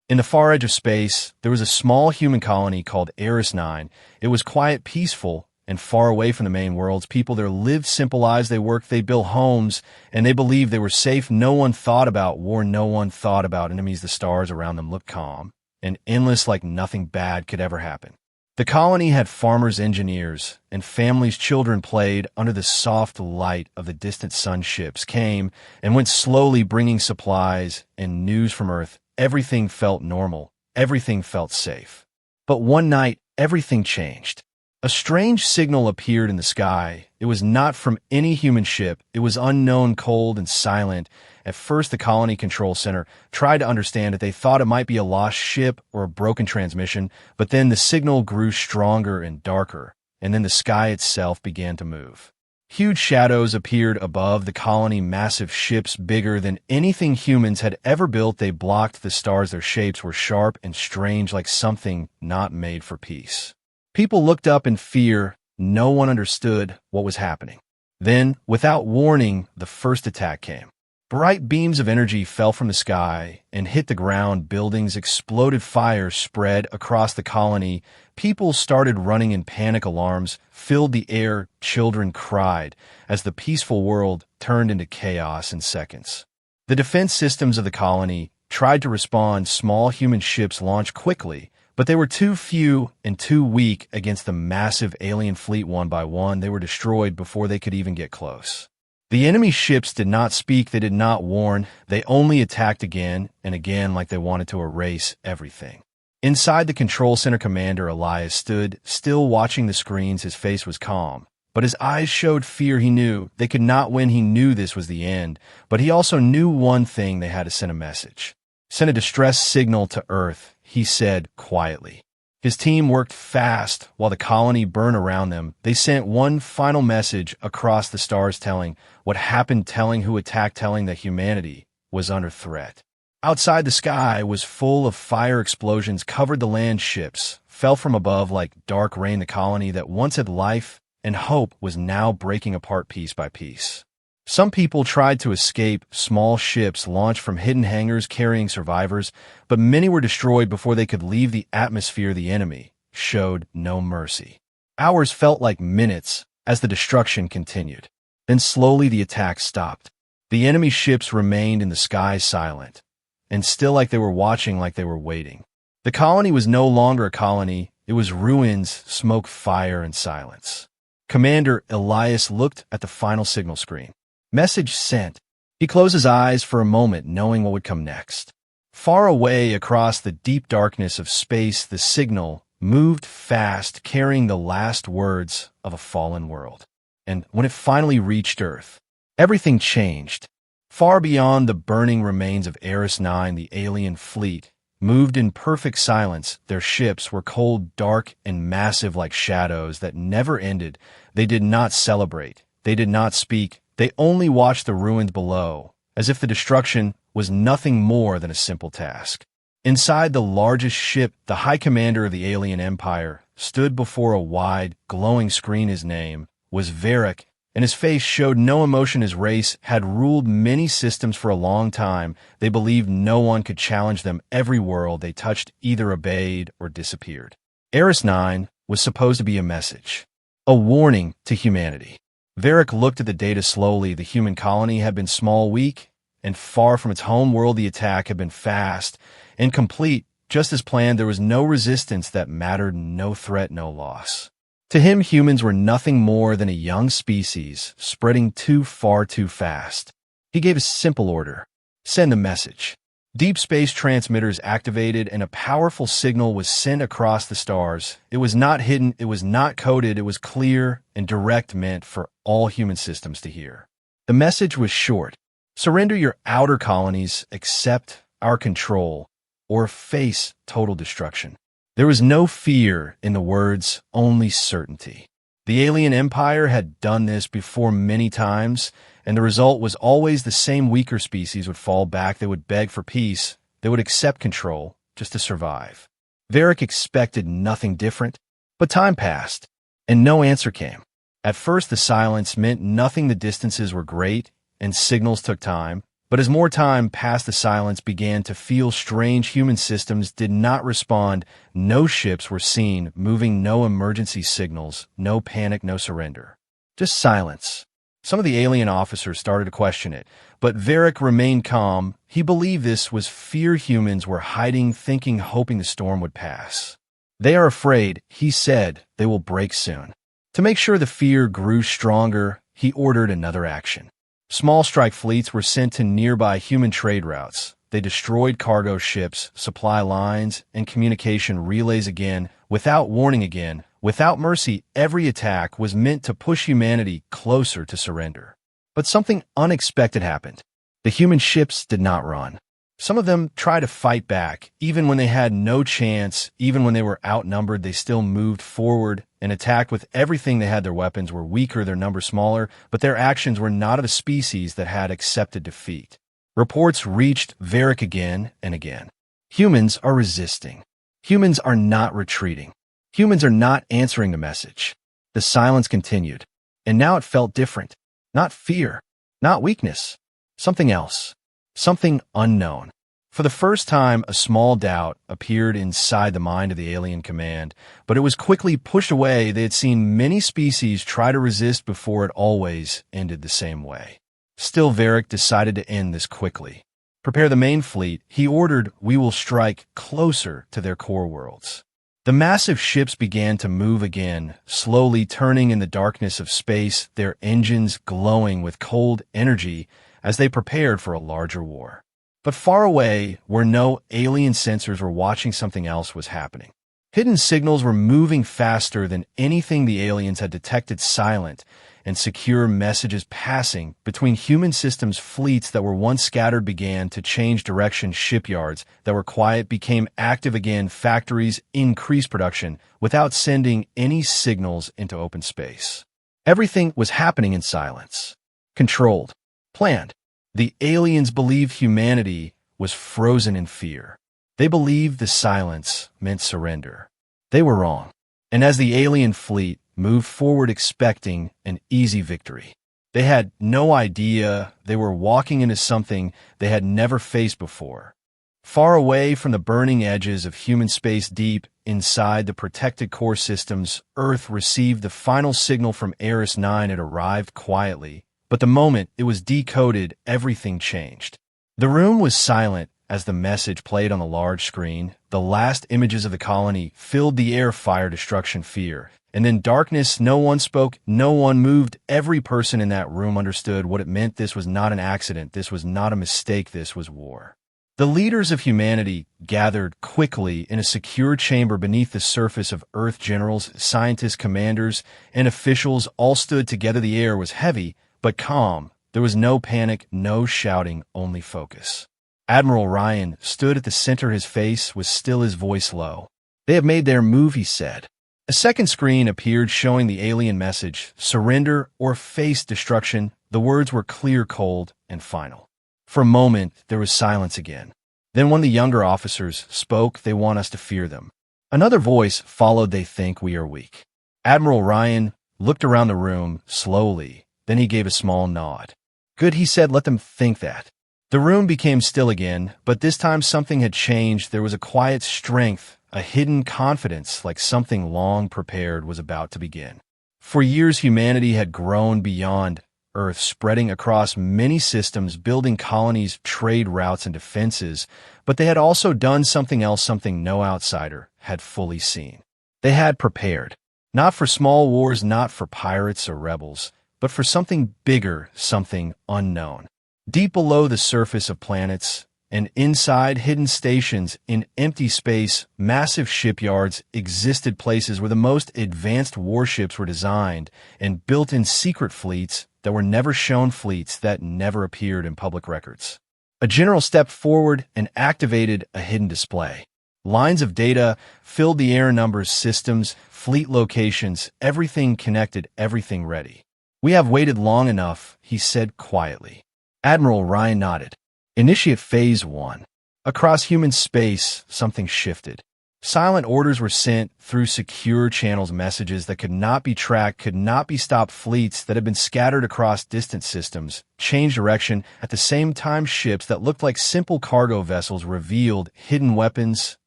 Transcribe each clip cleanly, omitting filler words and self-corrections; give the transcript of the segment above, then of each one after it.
In the far edge of space, there was a small human colony called Eris 9. It was quiet, peaceful, and far away from the main worlds. People there lived simple lives. They worked, they built homes, and they believed they were safe. No one thought about war. No one thought about enemies. The stars around them looked calm and endless, like nothing bad could ever happen. The colony had farmers, engineers, and families. Children played under the soft light of the distant sun. Ships came and went slowly, bringing supplies and news from Earth. Everything felt normal. Everything felt safe. But one night, everything changed. A strange signal appeared in the sky. It was not from any human ship. It was unknown, cold, and silent. At first, the colony control center tried to understand it. They thought it might be a lost ship or a broken transmission, but then the signal grew stronger and darker, and then the sky itself began to move. Huge shadows appeared above the colony, massive ships bigger than anything humans had ever built. They blocked the stars. Their shapes were sharp and strange, like something not made for peace. People looked up in fear. No one understood what was happening. Then, without warning, the first attack came. Bright beams of energy fell from the sky and hit the ground. Buildings exploded. Fire spread across the colony. People started running in panic. Alarms filled the air. Children cried as the peaceful world turned into chaos in seconds. The defense systems of the colony tried to respond. Small human ships launched quickly, but they were too few and too weak against the massive alien fleet. One by one, they were destroyed before they could even get close. The enemy ships did not speak. They did not warn. They only attacked again and again, like they wanted to erase everything. Inside the control center, Commander Elias stood still, watching the screens. His face was calm, but his eyes showed fear. He knew they could not win. He knew this was the end, but he also knew one thing: they had to send a message. Send a distress signal to Earth, he said quietly. His team worked fast while the colony burned around them. They sent one final message across the stars, telling what happened, telling who attacked, telling that humanity was under threat. Outside, the sky was full of fire. Explosions covered the land. Ships fell from above like dark rain. The colony that once had life and hope was now breaking apart piece by piece. Some people tried to escape. Small ships launched from hidden hangars carrying survivors, but many were destroyed before they could leave the atmosphere. The enemy showed no mercy. Hours felt like minutes as the destruction continued. Then slowly the attack stopped. The enemy ships remained in the sky, silent and still, like they were watching, like they were waiting. The colony was no longer a colony. It was ruins, smoke, fire, and silence. Commander Elias looked at the final signal screen. Message sent. He closed his eyes for a moment, knowing what would come next. Far away across the deep darkness of space, the signal moved fast, carrying the last words of a fallen world. And when it finally reached Earth, everything changed. Far beyond the burning remains of Eris 9, the alien fleet moved in perfect silence. Their ships were cold, dark, and massive, like shadows that never ended. They did not celebrate. They did not speak. They only watched the ruins below, as if the destruction was nothing more than a simple task. Inside the largest ship, the High Commander of the alien empire stood before a wide, glowing screen. His name was Varric, and his face showed no emotion. His race had ruled many systems for a long time. They believed no one could challenge them. Every world they touched either obeyed or disappeared. Eris 9 was supposed to be a message, a warning to humanity. Varric looked at the data slowly. The human colony had been small, weak, and far from its home world. The attack had been fast and complete, just as planned. There was no resistance that mattered, no threat, no loss. To him, humans were nothing more than a young species spreading too far too fast. He gave a simple order: send a message. Deep space transmitters activated, and a powerful signal was sent across the stars. It was not hidden, it was not coded, it was clear and direct, meant for all human systems to hear. The message was short: surrender your outer colonies, accept our control, or face total destruction. There was no fear in the words, only certainty. The alien empire had done this before many times, and the result was always the same. Weaker species would fall back. They would beg for peace. They would accept control just to survive. Varric expected nothing different, but time passed, and no answer came. At first, the silence meant nothing. The distances were great, and signals took time. But as more time passed, the silence began to feel strange. Human systems did not respond. No ships were seen, moving, no emergency signals, no panic, no surrender. Just silence. Some of the alien officers started to question it, but Varric remained calm. He believed this was fear humans were hiding, thinking, hoping the storm would pass. They are afraid, he said, they will break soon. To make sure the fear grew stronger, he ordered another action. Small strike fleets were sent to nearby human trade routes. They destroyed cargo ships, supply lines, and communication relays again, without warning again, without mercy. Every attack was meant to push humanity closer to surrender. But something unexpected happened. The human ships did not run. Some of them tried to fight back. Even when they had no chance, even when they were outnumbered, they still moved forward and attacked with everything they had. Their weapons were weaker, their numbers smaller, but their actions were not of a species that had accepted defeat. Reports reached Varric again and again. Humans are resisting. Humans are not retreating. Humans are not answering the message. The silence continued, and now it felt different. Not fear, not weakness, something else. Something unknown. For the first time, a small doubt appeared inside the mind of the alien command, but it was quickly pushed away. They had seen many species try to resist before. It always ended the same way. Still, Varric decided to end this quickly. Prepare the main fleet, he ordered. We will strike closer to their core worlds. The massive ships began to move again, slowly turning in the darkness of space, their engines glowing with cold energy as they prepared for a larger war. But far away, where no alien sensors were watching, something else was happening. Hidden signals were moving faster than anything the aliens had detected. Silent and secure messages passing between human systems. Fleets that were once scattered began to change direction. Shipyards that were quiet became active again. Factories increased production without sending any signals into open space. Everything was happening in silence. Controlled. Planned. The aliens believed humanity was frozen in fear. They believed the silence meant surrender. They were wrong. And as the alien fleet moved forward expecting an easy victory, they had no idea they were walking into something they had never faced before. Far away from the burning edges of human space, deep inside the protected core systems, Earth received the final signal from Eris 9. It arrived quietly. But the moment it was decoded, everything changed. The room was silent as the message played on the large screen. The last images of the colony filled the air. Fire, destruction, fear. And then darkness. No one spoke. No one moved. Every person in that room understood what it meant. This was not an accident. This was not a mistake. This was war. The leaders of humanity gathered quickly in a secure chamber beneath the surface of Earth. Generals, scientists, commanders, and officials all stood together. The air was heavy, but calm. There was no panic, no shouting, only focus. Admiral Ryan stood at the center. His face was still, his voice low. They have made their move, he said. A second screen appeared showing the alien message, surrender or face destruction. The words were clear, cold, and final. For a moment, there was silence again. Then one of the younger officers spoke. They want us to fear them. Another voice followed. They think we are weak. Admiral Ryan looked around the room slowly. Then he gave a small nod. Good, he said, let them think that. The room became still again, but this time something had changed. There was a quiet strength, a hidden confidence, like something long prepared was about to begin. For years, humanity had grown beyond Earth, spreading across many systems, building colonies, trade routes, and defenses, but they had also done something else, something no outsider had fully seen. They had prepared, not for small wars, not for pirates or rebels, but for something bigger, something unknown. Deep below the surface of planets, and inside hidden stations in empty space, massive shipyards existed, places where the most advanced warships were designed and built in secret fleets that were never shown, fleets that never appeared in public records. A general stepped forward and activated a hidden display. Lines of data filled the air, numbers, systems, fleet locations, everything connected, everything ready. We have waited long enough, he said quietly. Admiral Ryan nodded. Initiate Phase 1. Across human space, something shifted. Silent orders were sent through secure channels, messages that could not be tracked, could not be stopped. Fleets that had been scattered across distant systems changed direction. At the same time, ships that looked like simple cargo vessels revealed hidden weapons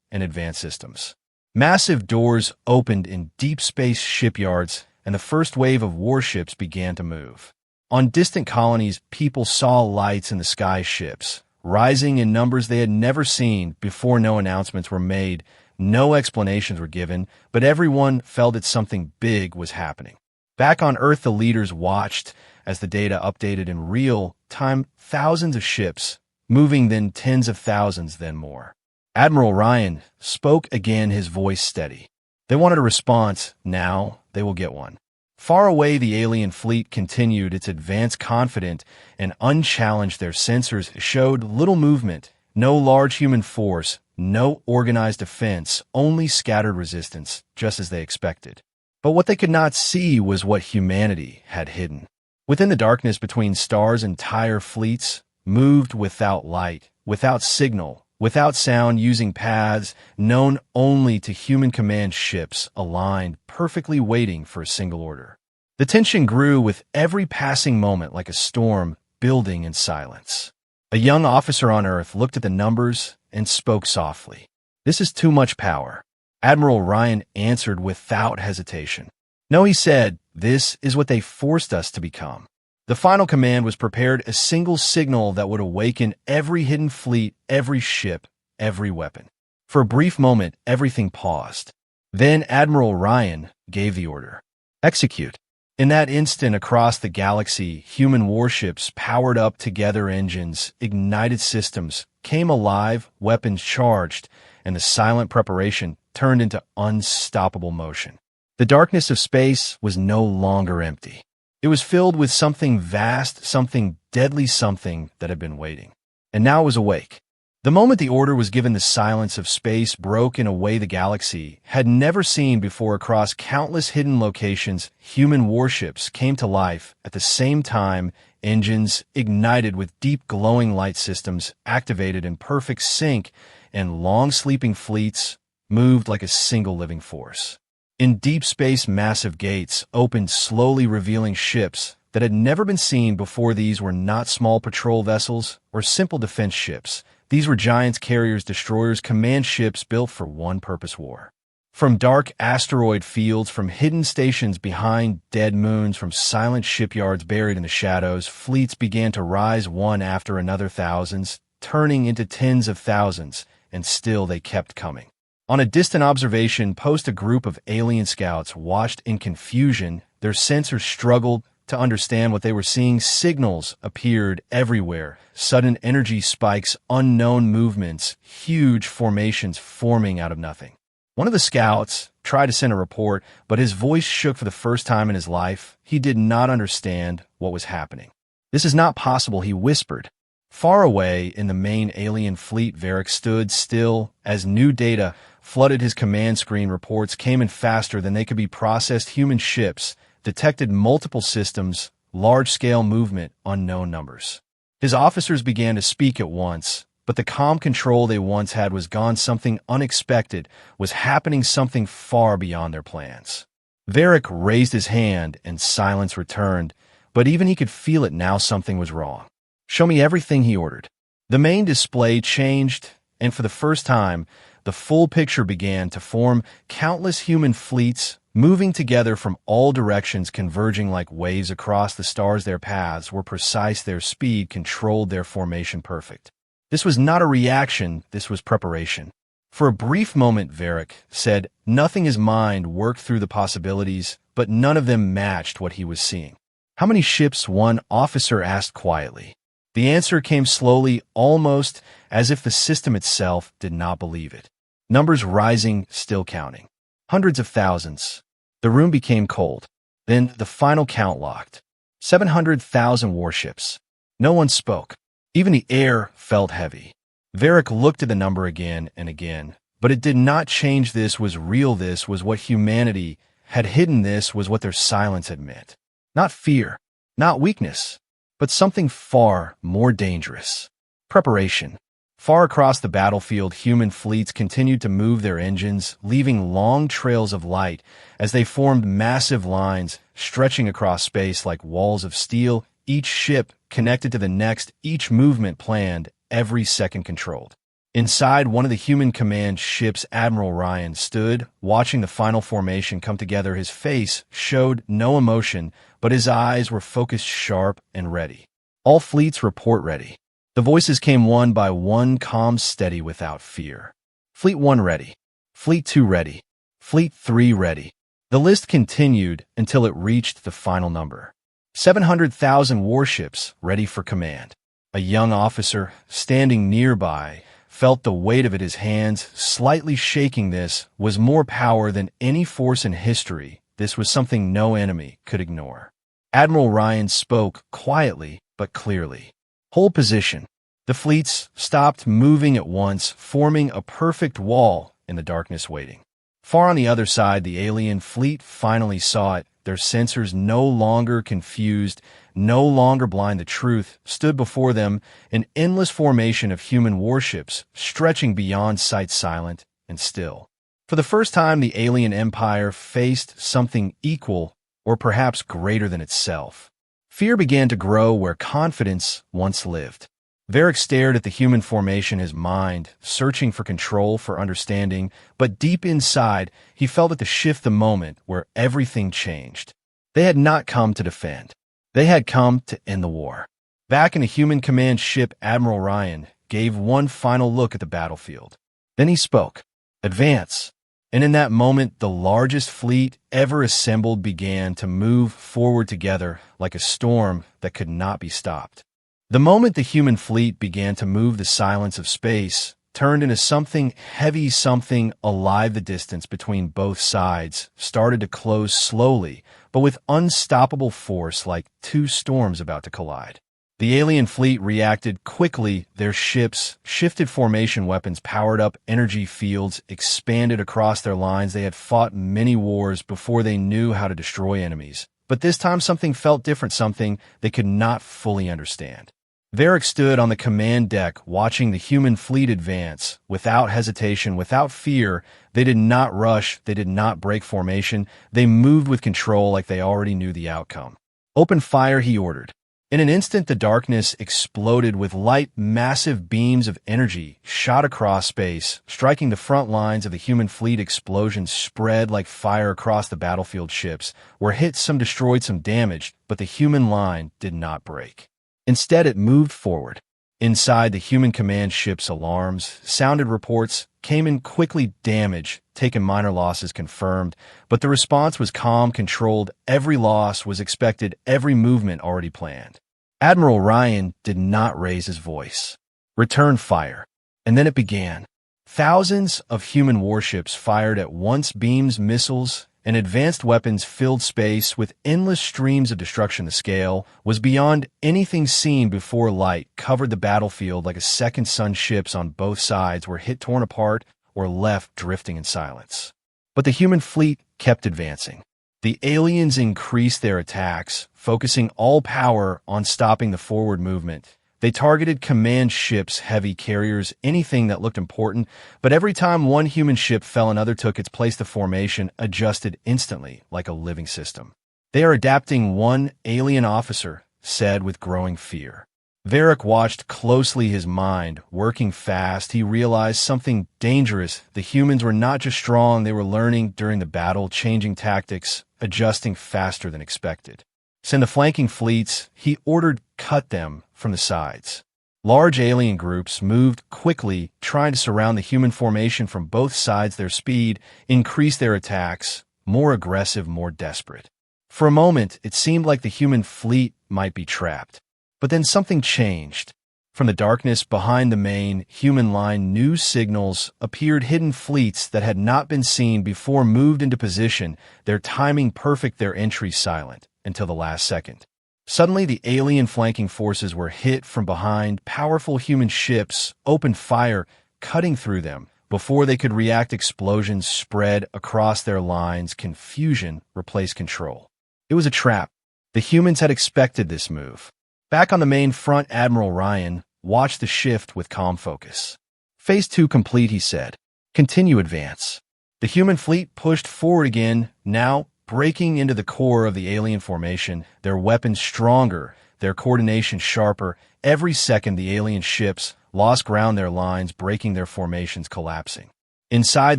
and advanced systems. Massive doors opened in deep space shipyards, and the first wave of warships began to move. On distant colonies, people saw lights in the sky, ships rising in numbers they had never seen before. No announcements were made. No explanations were given, but everyone felt that something big was happening. Back on Earth, the leaders watched as the data updated in real time. Thousands of ships moving, then tens of thousands, then more. Admiral Ryan spoke again, his voice steady. They wanted a response. Now they will get one. Far away, the alien fleet continued its advance, confident and unchallenged. Their sensors showed little movement, no large human force, no organized defense, only scattered resistance, just as they expected. But what they could not see was what humanity had hidden. Within the darkness between stars, entire fleets moved without light, without signal, without sound, using paths known only to human command. Ships aligned, perfectly waiting for a single order. The tension grew with every passing moment, like a storm building in silence. A young officer on Earth looked at the numbers and spoke softly. "This is too much power." Admiral Ryan answered without hesitation. "No," he said, "this is what they forced us to become." The final command was prepared, a single signal that would awaken every hidden fleet, every ship, every weapon. For a brief moment, everything paused. Then Admiral Ryan gave the order. "Execute." In that instant, across the galaxy, human warships powered up together, engines, ignited, systems came alive, weapons charged, and the silent preparation turned into unstoppable motion. The darkness of space was no longer empty. It was filled with something vast, something deadly, something that had been waiting. And now it was awake. The moment the order was given, the silence of space broke in a way the galaxy had never seen before. Across countless hidden locations, human warships came to life at the same time, engines ignited with deep glowing light, systems activated in perfect sync, and long sleeping fleets moved like a single living force. In deep space, massive gates opened slowly, revealing ships that had never been seen before. These were not small patrol vessels or simple defense ships. These were giants, carriers, destroyers, command ships built for one purpose: war. From dark asteroid fields, from hidden stations behind dead moons, from silent shipyards buried in the shadows, fleets began to rise one after another, thousands, turning into tens of thousands, and still they kept coming. On a distant observation post, a group of alien scouts watched in confusion. Their sensors struggled to understand what they were seeing. Signals appeared everywhere, sudden energy spikes, unknown movements, huge formations forming out of nothing. One of the scouts tried to send a report, but his voice shook for the first time in his life. He did not understand what was happening. "This is not possible," he whispered. Far away in the main alien fleet, Varric stood still as new data flooded his command screen. Reports came in faster than they could be processed. Human ships detected multiple systems, large-scale movement, unknown numbers. His officers began to speak at once, but the calm control they once had was gone. Something unexpected was happening, something far beyond their plans. Varric raised his hand and silence returned, but even he could feel it now. Something was wrong. "Show me everything," he ordered. The main display changed, and for the first time, the full picture began to form. Countless human fleets moving together from all directions, converging like waves across the stars. Their paths were precise, their speed controlled, their formation perfect. This was not a reaction, this was preparation. For a brief moment, Varric said, nothing his mind worked through the possibilities, but none of them matched what he was seeing. "How many ships?" one officer asked quietly. The answer came slowly, almost as if the system itself did not believe it. Numbers rising, still counting. Hundreds of thousands. The room became cold. Then the final count locked. 700,000 warships. No one spoke. Even the air felt heavy. Varric looked at the number again and again, but it did not change. This was real. This was what humanity had hidden. This was what their silence had meant. Not fear, not weakness, but something far more dangerous. Preparation. Far across the battlefield, human fleets continued to move their engines, leaving long trails of light as they formed massive lines stretching across space like walls of steel, each ship connected to the next, each movement planned, every second controlled. Inside one of the human command ships, Admiral Ryan stood, watching the final formation come together. His face showed no emotion, but his eyes were focused, sharp, and ready. All fleets report ready. The voices came one by one, calm, steady, without fear. Fleet 1 ready. Fleet 2 ready. Fleet 3 ready. The list continued until it reached the final number. 700,000 warships ready for command. A young officer, standing nearby, felt the weight of it, his hands slightly shaking. This was more power than any force in history. This was something no enemy could ignore. Admiral Ryan spoke quietly but clearly. Hold position. The fleets stopped moving at once, forming a perfect wall in the darkness, waiting. Far on the other side, the alien fleet finally saw it. Their sensors, no longer confused, no longer blind, the truth stood before them, an endless formation of human warships, stretching beyond sight, silent and still. For the first time, the alien empire faced something equal, or perhaps greater than itself. Fear began to grow where confidence once lived. Varric stared at the human formation, his mind searching for control, for understanding, but deep inside, he felt at the shift, the moment where everything changed. They had not come to defend. They had come to end the war. Back in a human command ship, Admiral Ryan gave one final look at the battlefield. Then he spoke. Advance. And in that moment, the largest fleet ever assembled began to move forward together like a storm that could not be stopped. The moment the human fleet began to move, the silence of space turned into something heavy, something alive. The distance between both sides started to close slowly, but with unstoppable force, like two storms about to collide. The alien fleet reacted quickly. Their ships shifted formation, weapons powered up, energy fields expanded across their lines. They had fought many wars before they knew how to destroy enemies. But this time something felt different, something they could not fully understand. Varric stood on the command deck, watching the human fleet advance, without hesitation, without fear. They did not rush, they did not break formation. They moved with control, like they already knew the outcome. Open fire, he ordered. In an instant, the darkness exploded with light. Massive beams of energy shot across space, striking the front lines of the human fleet. Explosions spread like fire across the battlefield. Ships were hit, some destroyed, some damaged, but the human line did not break. Instead, it moved forward. Inside the human command ship's alarms sounded, reports came in quickly. Damage taken, minor losses confirmed, but the response was calm, controlled. Every loss was expected, every movement already planned. Admiral Ryan did not raise his voice. Return fire. And then it began. Thousands of human warships fired at once. Beams, missiles, and advanced weapons filled space with endless streams of destruction. The scale was beyond anything seen before. Light covered the battlefield like a second sun. Ships on both sides were hit, torn apart, or left drifting in silence. But the human fleet kept advancing. The aliens increased their attacks, focusing all power on stopping the forward movement. They targeted command ships, heavy carriers, anything that looked important, but every time one human ship fell, another took its place. The formation adjusted instantly, like a living system. They are adapting, one alien officer said with growing fear. Varric watched closely, his mind working fast. He realized something dangerous. The humans were not just strong, they were learning during the battle, changing tactics, adjusting faster than expected. Send the flanking fleets, he ordered, cut them from the sides. Large alien groups moved quickly, trying to surround the human formation from both sides. Their speed increased, their attacks more aggressive, more desperate. For a moment, it seemed like the human fleet might be trapped. But then something changed. From the darkness behind the main human line, new signals appeared. Hidden fleets that had not been seen before moved into position, their timing perfect, their entry silent until the last second. Suddenly, the alien flanking forces were hit from behind. Powerful human ships opened fire, cutting through them. Before they could react, explosions spread across their lines. Confusion replaced control. It was a trap. The humans had expected this move. Back on the main front, Admiral Ryan watch the shift with calm focus. Phase 2 complete, he said. Continue advance. The human fleet pushed forward again, now breaking into the core of the alien formation, their weapons stronger, their coordination sharper. Every second the alien ships lost ground, their lines breaking, their formations collapsing. Inside,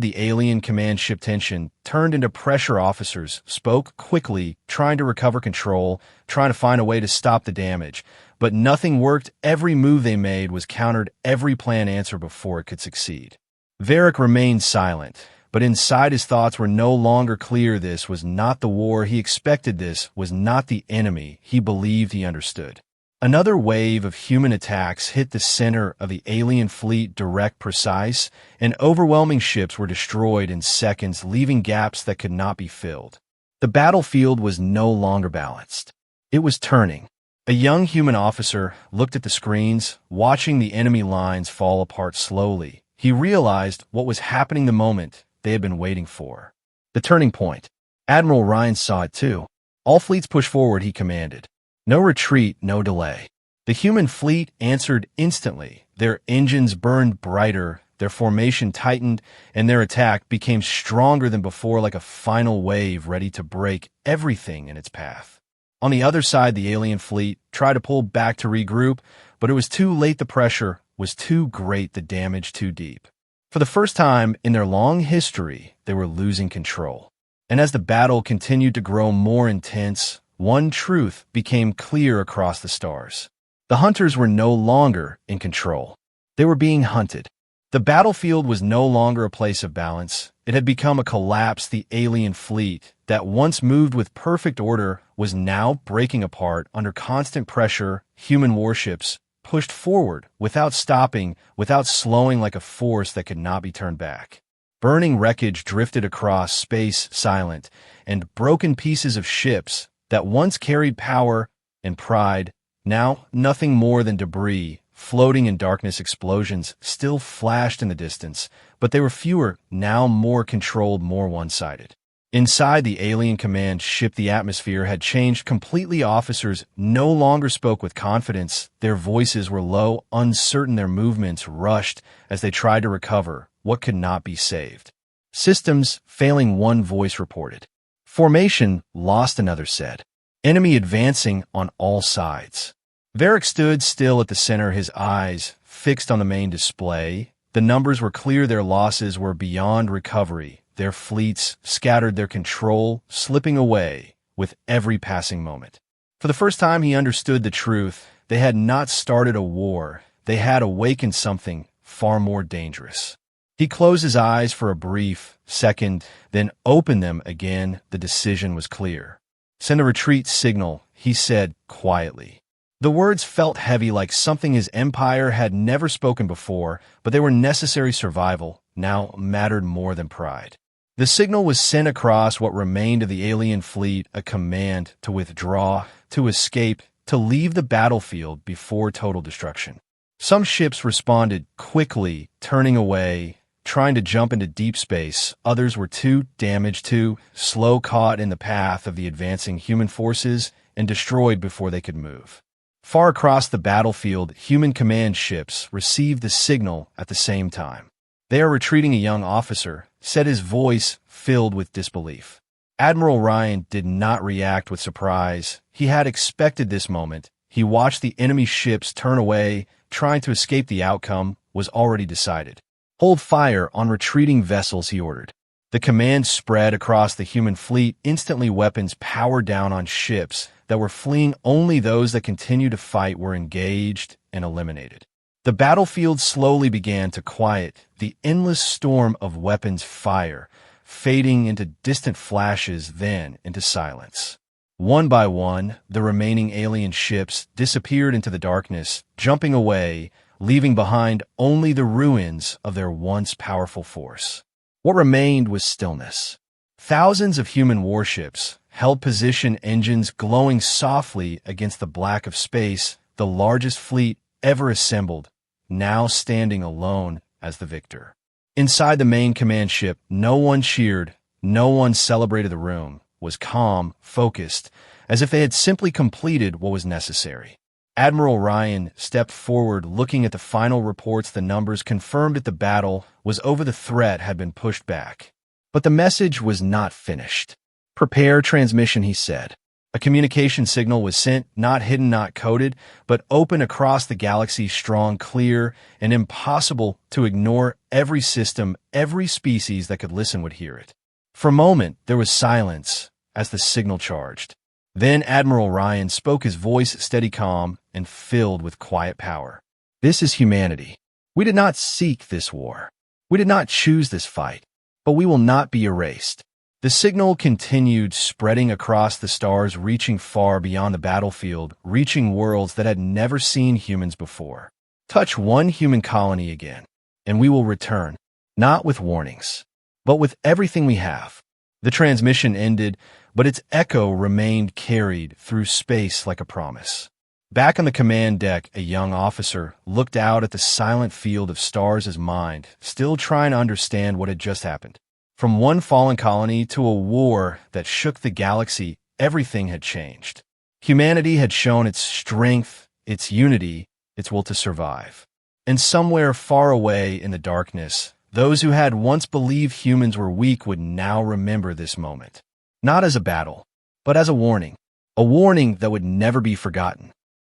the alien command ship tension turned into pressure. Officers spoke quickly, trying to recover control, trying to find a way to stop the damage. But nothing worked. Every move they made was countered, every plan answered before it could succeed. Varric remained silent, but inside his thoughts were no longer clear. This was not the war he expected. This was not the enemy he believed he understood. Another wave of human attacks hit the center of the alien fleet, direct, precise, and overwhelming. Ships were destroyed in seconds, leaving gaps that could not be filled. The battlefield was no longer balanced. It was turning. A young human officer looked at the screens, watching the enemy lines fall apart slowly. He realized what was happening, the moment they had been waiting for. The turning point. Admiral Ryan saw it too. All fleets push forward, he commanded. No retreat, no delay. The human fleet answered instantly. Their engines burned brighter, their formation tightened, and their attack became stronger than before, like a final wave ready to break everything in its path. On the other side, the alien fleet tried to pull back to regroup, but it was too late. The pressure was too great, the damage too deep. For the first time in their long history, they were losing control. And as the battle continued to grow more intense, one truth became clear across the stars. The hunters were no longer in control. They were being hunted. The battlefield was no longer a place of balance. It had become a collapse. The alien fleet that once moved with perfect order was now breaking apart under constant pressure. Human warships pushed forward without stopping, without slowing, like a force that could not be turned back. Burning wreckage drifted across space, silent, and broken pieces of ships that once carried power and pride, now nothing more than debris, floating in darkness. Explosions still flashed in the distance, but they were fewer, now more controlled, more one-sided. Inside the alien command ship, the atmosphere had changed completely. Officers no longer spoke with confidence. Their voices were low, uncertain, their movements rushed as they tried to recover what could not be saved. Systems failing, one voice reported. Formation lost, another said. Enemy advancing on all sides. Varric stood still at the center, his eyes fixed on the main display. The numbers were clear, their losses were beyond recovery. Their fleets scattered, their control slipping away with every passing moment. For the first time, he understood the truth. They had not started a war. They had awakened something far more dangerous. He closed his eyes for a brief second, then opened them again. The decision was clear. Send a retreat signal, he said quietly. The words felt heavy, like something his empire had never spoken before, but they were necessary. Survival now mattered more than pride. The signal was sent across what remained of the alien fleet, a command to withdraw, to escape, to leave the battlefield before total destruction. Some ships responded quickly, turning away, trying to jump into deep space. Others were too damaged, too slow, caught in the path of the advancing human forces, and destroyed before they could move. Far across the battlefield, human command ships received the signal at the same time. They are retreating, a young officer said, his voice filled with disbelief. Admiral Ryan did not react with surprise. He had expected this moment. He watched the enemy ships turn away, trying to escape. The outcome was already decided. Hold fire on retreating vessels, he ordered. The command spread across the human fleet. Instantly, weapons powered down on ships that were fleeing. Only those that continued to fight were engaged and eliminated. The battlefield slowly began to quiet, the endless storm of weapons fire, fading into distant flashes, then into silence. One by one, the remaining alien ships disappeared into the darkness, jumping away, leaving behind only the ruins of their once powerful force. What remained was stillness. Thousands of human warships held position, engines glowing softly against the black of space, the largest fleet ever assembled, now standing alone as the victor. Inside the main command ship, no one cheered, no one celebrated. The room was calm, focused, as if they had simply completed what was necessary. Admiral Ryan stepped forward, looking at the final reports. The numbers confirmed that the battle was over. The threat had been pushed back. But the message was not finished. "Prepare transmission," he said. A communication signal was sent, not hidden, not coded, but open across the galaxy, strong, clear, and impossible to ignore. Every system, every species that could listen would hear it. For a moment, there was silence as the signal charged. Then Admiral Ryan spoke, his voice steady, calm, and filled with quiet power. "This is humanity. We did not seek this war. We did not choose this fight, but we will not be erased." The signal continued, spreading across the stars, reaching far beyond the battlefield, reaching worlds that had never seen humans before. "Touch one human colony again, and we will return, not with warnings, but with everything we have." The transmission ended, but its echo remained, carried through space like a promise. Back on the command deck, a young officer looked out at the silent field of stars, his mind still trying to understand what had just happened. From one fallen colony to a war that shook the galaxy, everything had changed. Humanity had shown its strength, its unity, its will to survive. And somewhere far away in the darkness, those who had once believed humans were weak would now remember this moment. Not as a battle, but as a warning that would never be forgotten.